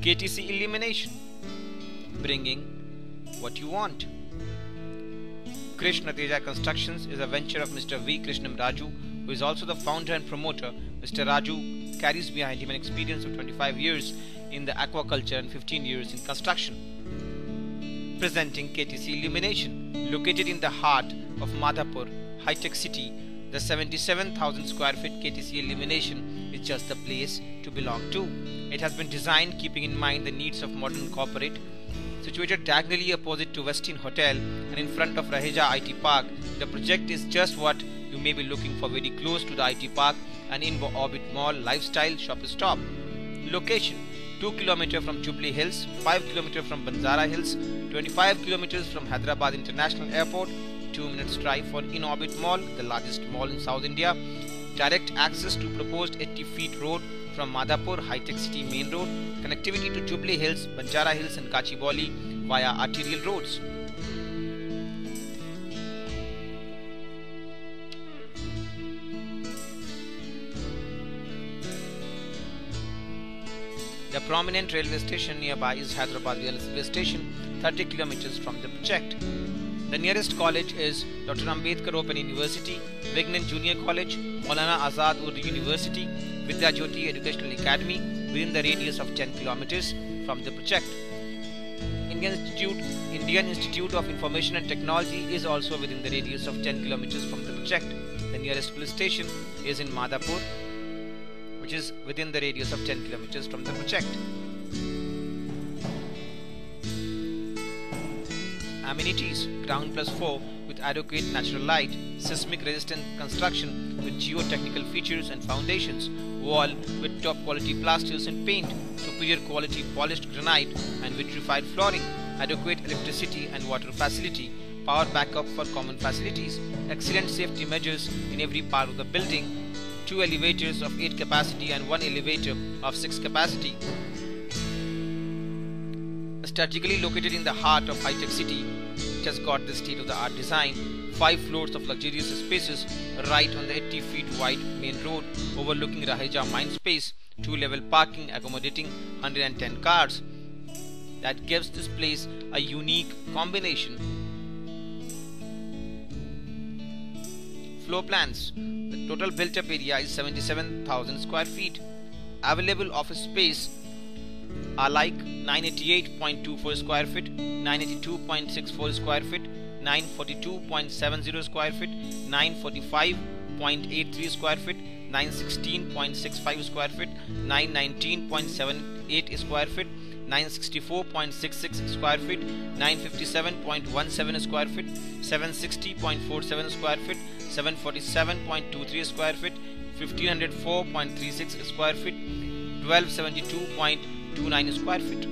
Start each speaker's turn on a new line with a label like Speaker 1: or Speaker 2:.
Speaker 1: KTC Illumination, bringing what you want. Krishna Teja Constructions is a venture of Mr. V. Krishnam Raju, who is also the founder and promoter. Mr. Raju carries behind him an experience of 25 years in the aquaculture and 15 years in construction. Presenting KTC Illumination, located in the heart of Madhapur, high-tech city, the 77,000 square feet KTC Illumination is just the place to belong to. It has been designed keeping in mind the needs of modern corporate. Situated diagonally opposite to Westin Hotel and in front of Raheja IT Park, the project is just what you may be looking for, very close to the IT Park and in Orbit Mall lifestyle shopper stop. Location: 2 km from Jubilee Hills, 5 km from Banjara Hills, 25 km from Hyderabad International Airport, 2 minutes drive for In-Orbit Mall, the largest mall in South India. Direct access to proposed 80 feet road from Madhapur High-Tech City Main Road. Connectivity to Jubilee Hills, Banjara Hills and Kachibowli via arterial roads. The prominent railway station nearby is Hyderabad Railway Station, 30 km from the project. The nearest college is Dr. Ambedkar Open University, Vignan Junior College, Maulana Azad Urdu University, Vidya Jyoti Educational Academy within the radius of 10 km from the project. Indian Institute of Information and Technology is also within the radius of 10 km from the project. The nearest police station is in Madhapur, which is within the radius of 10 km from the project. Amenities: ground plus 4 with adequate natural light, seismic resistant construction with geotechnical features and foundations, wall with top quality plasters and paint, superior quality polished granite and vitrified flooring, adequate electricity and water facility, power backup for common facilities, excellent safety measures in every part of the building, 2 elevators of 8 capacity and 1 elevator of 6 capacity. Strategically located in the heart of high-tech city, it has got the state-of-the-art design, 5 floors of luxurious spaces right on the 80 feet wide main road overlooking Raheja Mine Space, 2-level parking accommodating 110 cars. That gives this place a unique combination. Floor plans: the total built-up area is 77,000 square feet. Available office space are like 988.24 square feet, 982.64 square feet, 942.70 square feet, 945.83 square feet, 916.65 square feet, 919.78 square feet, 964.66 square feet, 957.17 square feet, 760.47 square feet, 747.23 square feet, 1504.36 square feet, 1272.29 square feet.